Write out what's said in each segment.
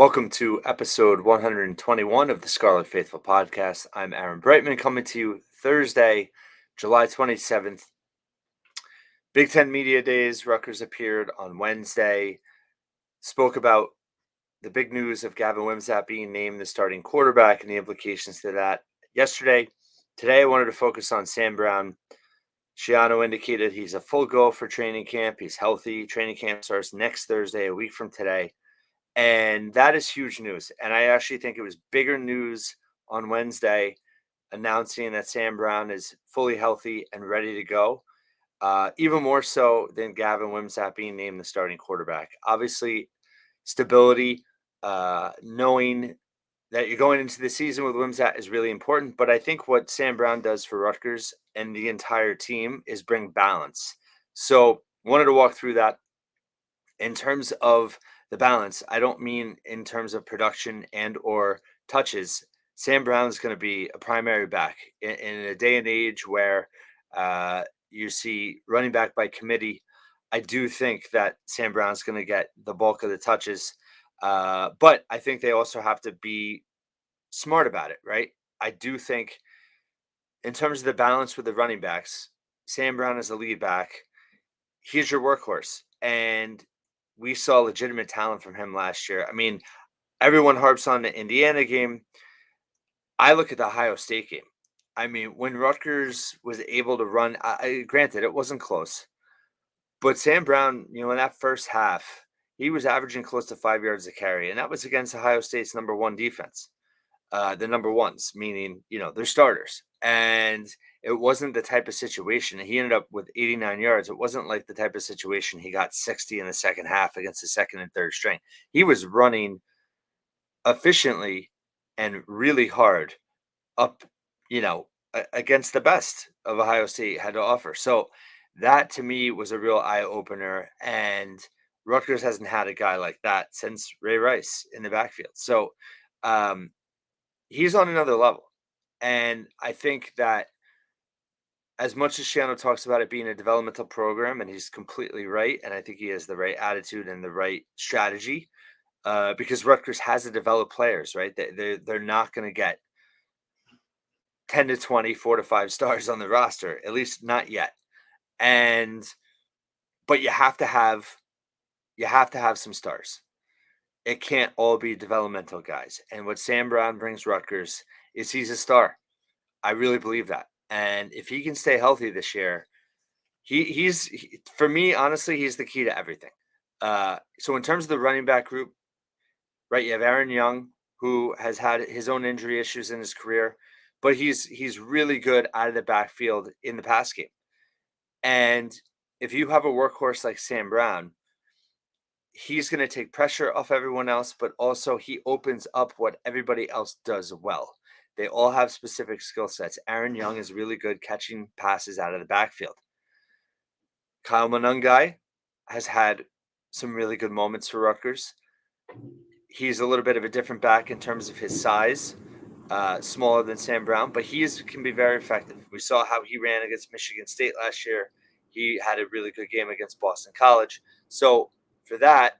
Welcome to episode 121 of the Scarlet Faithful podcast. I'm Aaron Breitman coming to you Thursday, July 27th. Big Ten Media Days. Rutgers appeared on Wednesday, spoke about the big news of Gavin Wimsatt being named the starting quarterback and the implications to that yesterday. Today, I wanted to focus on Sam Brown. Shiano indicated he's a full go for training camp. He's healthy. Training camp starts next Thursday, a week from today. And that is huge news. And I actually think it was bigger news on Wednesday announcing that Sam Brown is fully healthy and ready to go. Even more so than Gavin Wimsatt being named the starting quarterback. Obviously, stability, knowing that you're going into the season with Wimsatt is really important. But I think what Sam Brown does for Rutgers and the entire team is bring balance. So wanted to walk through that. In terms of the balance, I don't mean in terms of production and or touches. Sam Brown's going to be a primary back in a day and age where you see running back by committee. I do think that Sam Brown's going to get the bulk of the touches, but I think they also have to be smart about it, right? I do think in terms of the balance with the running backs, Sam Brown is a lead back. He's your workhorse, and we saw legitimate talent from him last year. I mean, everyone harps on the Indiana game. I look at the Ohio State game. I mean, when Rutgers was able to run, granted, it wasn't close, but Sam Brown, in that first half, he was averaging close to 5 yards a carry, and that was against Ohio State's number one defense. The number ones, meaning, they're starters. And it wasn't the type of situation. He ended up with 89 yards. It wasn't like the type of situation he got 60 in the second half against the second and third string. He was running efficiently and really hard up, against the best of Ohio State had to offer. So that to me was a real eye opener. And Rutgers hasn't had a guy like that since Ray Rice in the backfield. So, he's on another level. And I think that as much as Shiano talks about it being a developmental program, and he's completely right, and I think he has the right attitude and the right strategy, because Rutgers has to develop players, right? They're not going to get 10 to 20, 4 to 5 stars on the roster, at least not yet. And but you have to have some stars. It can't all be developmental guys. And what Sam Brown brings Rutgers is he's a star. I really believe that. And if he can stay healthy this year, for me, honestly, he's the key to everything. So in terms of the running back group, right, you have Aaron Young, who has had his own injury issues in his career, but he's really good out of the backfield in the pass game. And if you have a workhorse like Sam Brown, he's going to take pressure off everyone else, but also he opens up what everybody else does well. They all have specific skill sets. Aaron Young is really good catching passes out of the backfield. Kyle Monungai has had some really good moments for Rutgers. He's a little bit of a different back in terms of his size, smaller than Sam Brown, but can be very effective. We saw how he ran against Michigan State last year. He had a really good game against Boston College. So for that,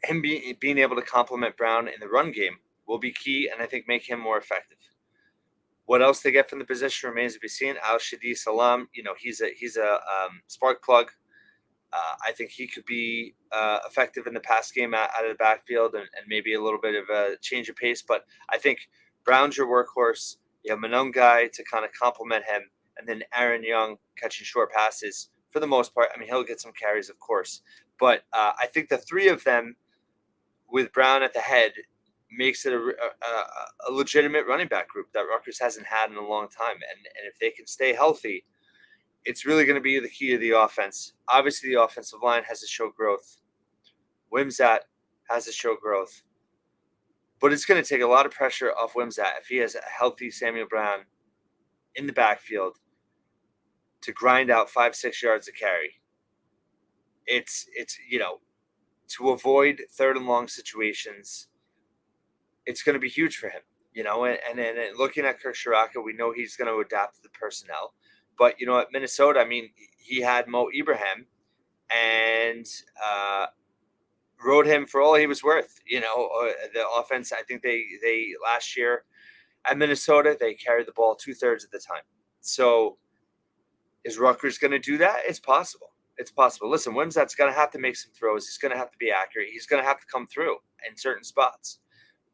him being able to complement Brown in the run game will be key, and I think make him more effective. What else they get from the position remains to be seen. Al Shadi Salam, he's a spark plug. I think he could be effective in the pass game out of the backfield and maybe a little bit of a change of pace. But I think Brown's your workhorse. You have Monungai to kind of complement him, and then Aaron Young catching short passes for the most part. I mean, he'll get some carries, of course. But I think the three of them with Brown at the head makes it a legitimate running back group that Rutgers hasn't had in a long time. And if they can stay healthy, it's really going to be the key to the offense. Obviously, the offensive line has to show growth. Wimsatt has to show growth. But it's going to take a lot of pressure off Wimsatt if he has a healthy Samuel Brown in the backfield to grind out 5-6 yards a carry. It's to avoid third and long situations, it's going to be huge for him, and then looking at Kirk Shiraka, we know he's going to adapt to the personnel. But, at Minnesota, I mean, he had Mo Ibrahim, and rode him for all he was worth. The offense, I think they last year at Minnesota, they carried the ball 2/3 of the time. So is Rutgers going to do that? It's possible. It's possible. Listen, Wimsatt's going to have to make some throws. He's going to have to be accurate. He's going to have to come through in certain spots.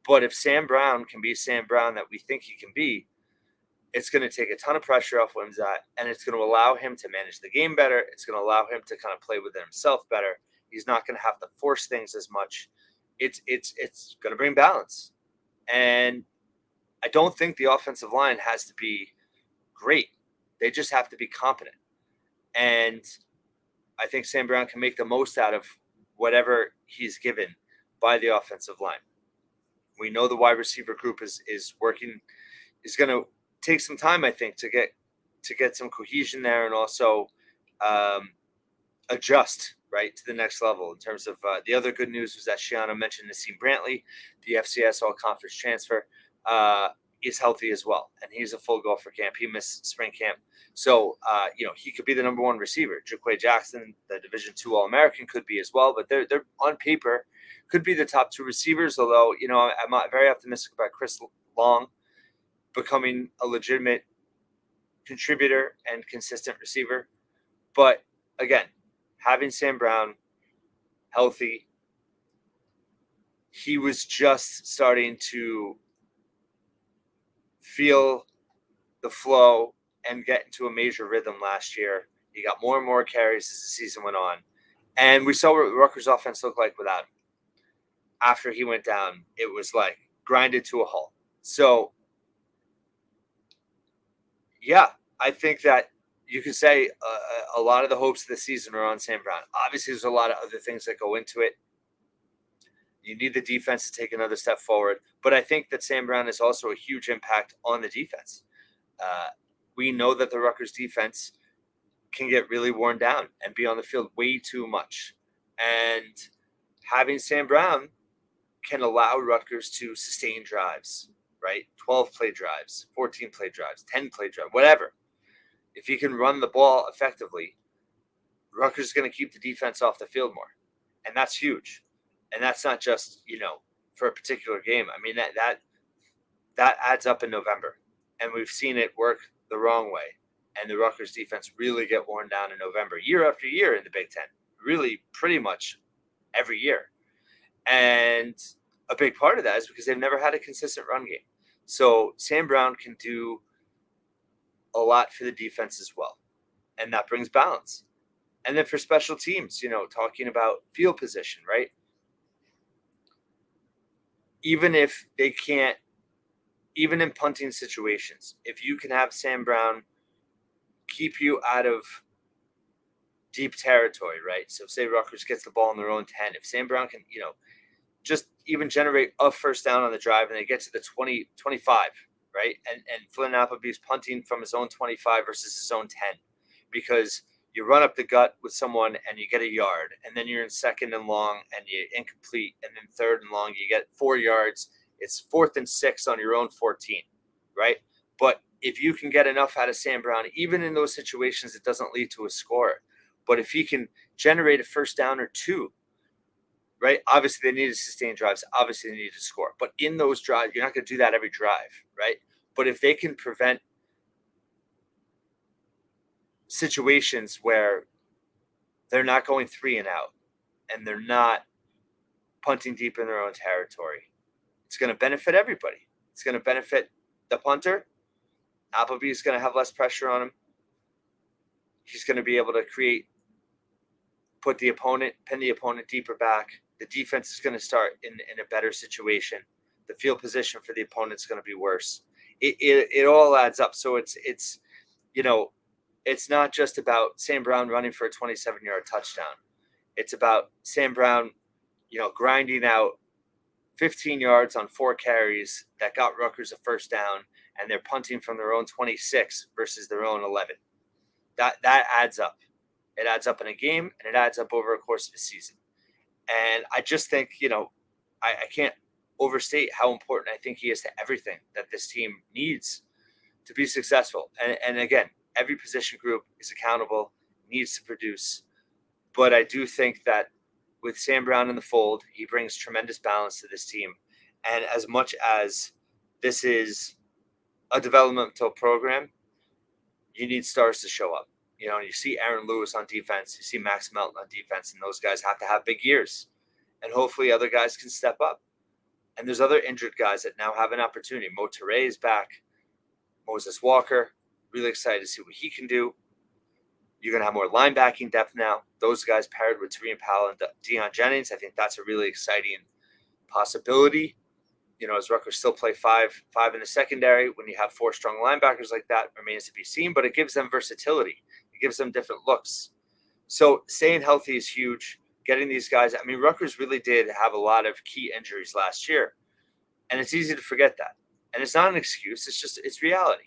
But if Sam Brown can be Sam Brown that we think he can be, it's going to take a ton of pressure off Wimsatt, and it's going to allow him to manage the game better. It's going to allow him to kind of play within himself better. He's not going to have to force things as much. It's going to bring balance. And I don't think the offensive line has to be great. They just have to be competent. And I think Sam Brown can make the most out of whatever he's given by the offensive line. We know the wide receiver group is working, is going to take some time, I think, to get some cohesion there and also adjust right to the next level in terms of the other good news was that Shiano mentioned Nassim Brantley, the FCS all-conference transfer, is healthy as well, and he's a full go for camp. He missed spring camp, so he could be the number one receiver. Jaquay Jackson, the Division II All-American, could be as well, but they're on paper could be the top two receivers. Although I'm very optimistic about Chris Long becoming a legitimate contributor and consistent receiver. But again, having Sam Brown healthy, he was just starting to feel the flow and get into a major rhythm last year. He got more and more carries as the season went on. And we saw what Rutgers' offense looked like without him. After he went down, it was like grinded to a halt. So, yeah, I think that you could say a lot of the hopes of the season are on Sam Brown. Obviously, there's a lot of other things that go into it. You need the defense to take another step forward. But I think that Sam Brown is also a huge impact on the defense. We know that the Rutgers defense can get really worn down and be on the field way too much. And having Sam Brown can allow Rutgers to sustain drives, right? 12-play drives, 14-play drives, 10-play drives, whatever. If he can run the ball effectively, Rutgers is going to keep the defense off the field more. And that's huge. And that's not just, for a particular game. I mean, that adds up in November. And we've seen it work the wrong way. And the Rutgers defense really get worn down in November, year after year in the Big Ten. Really, pretty much every year. And a big part of that is because they've never had a consistent run game. So Sam Brown can do a lot for the defense as well. And that brings balance. And then for special teams, talking about field position, right? Even if they can't, even in punting situations, if you can have Sam Brown keep you out of deep territory, right? So say Rutgers gets the ball in their own 10. If Sam Brown can, just even generate a first down on the drive and they get to the 20, 25, right? And Flynn Appleby's punting from his own 25 versus his own 10 because you run up the gut with someone and you get a yard, and then you're in second and long and you're incomplete, and then third and long, you get 4 yards. It's 4th and 6 on your own 14, right? But if you can get enough out of Sam Brown, even in those situations, it doesn't lead to a score. But if he can generate a first down or two, right? Obviously, they need to sustain drives. Obviously, they need to score. But in those drives, you're not going to do that every drive, right? But if they can prevent situations where they're not going 3 and out and they're not punting deep in their own territory, it's going to benefit everybody. It's going to benefit the punter. Appleby is going to have less pressure on him. He's going to be able to pin the opponent deeper back. The defense is going to start in a better situation. The field position for the opponent is going to be worse. It all adds up. So it's not just about Sam Brown running for a 27-yard touchdown. It's about Sam Brown, grinding out 15 yards on 4 carries that got Rutgers a first down, and they're punting from their own 26 versus their own 11. That adds up. It adds up in a game, and it adds up over a course of a season. And I just think, I can't overstate how important I think he is to everything that this team needs to be successful. And again, every position group is accountable, needs to produce. But I do think that with Sam Brown in the fold, he brings tremendous balance to this team. And as much as this is a developmental program, you need stars to show up. You see Aaron Lewis on defense, you see Max Melton on defense, and those guys have to have big years. And hopefully other guys can step up. And there's other injured guys that now have an opportunity. Mo Toure is back. Moses Walker, really excited to see what he can do. You're going to have more linebacking depth now. Those guys paired with Tareem Powell and Deion Jennings, I think that's a really exciting possibility. As Rutgers still play five in the secondary, when you have four strong linebackers like that, remains to be seen, but it gives them versatility. It gives them different looks. So staying healthy is huge. Getting these guys, Rutgers really did have a lot of key injuries last year, and it's easy to forget that. And it's not an excuse, it's reality.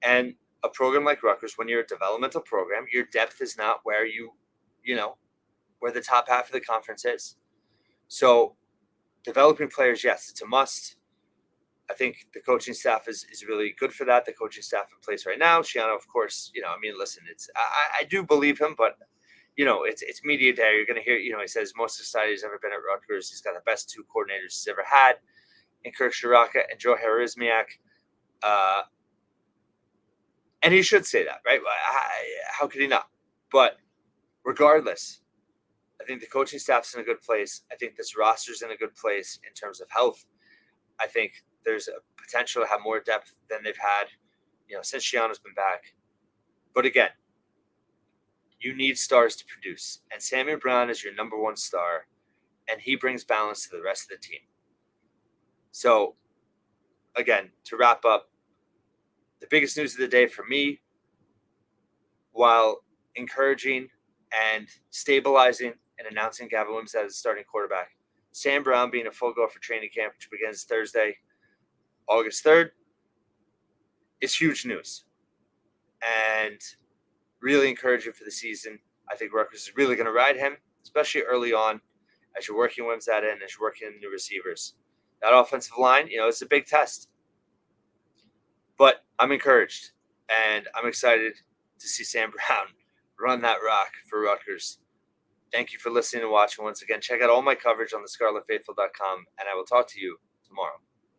And a program like Rutgers, when you're a developmental program, your depth is not where where the top half of the conference is. So developing players, yes, it's a must. I think the coaching staff is really good for that. The coaching staff in place right now, Shiano, of course, listen, I do believe him, but it's media day. You're going to hear, he says most excited he's ever been at Rutgers. He's got the best two coordinators he's ever had in Kirk Shiraka and Joe Harizmiak. And he should say that, right? How could he not? But regardless, I think the coaching staff's in a good place. I think this roster's in a good place in terms of health. I think there's a potential to have more depth than they've had, since Shiano's been back. But again, you need stars to produce. And Samuel Brown is your number one star, and he brings balance to the rest of the team. So, again, to wrap up, the biggest news of the day for me, while encouraging and stabilizing and announcing Gavin Williams as starting quarterback, Sam Brown being a full go for training camp, which begins Thursday, August 3rd, is huge news. And really encouraging for the season. I think Rutgers is really going to ride him, especially early on, as you're working Williams that in, as you're working new receivers. That offensive line, it's a big test. But I'm encouraged, and I'm excited to see Sam Brown run that rock for Rutgers. Thank you for listening and watching once again. Check out all my coverage on thescarletfaithful.com, and I will talk to you tomorrow.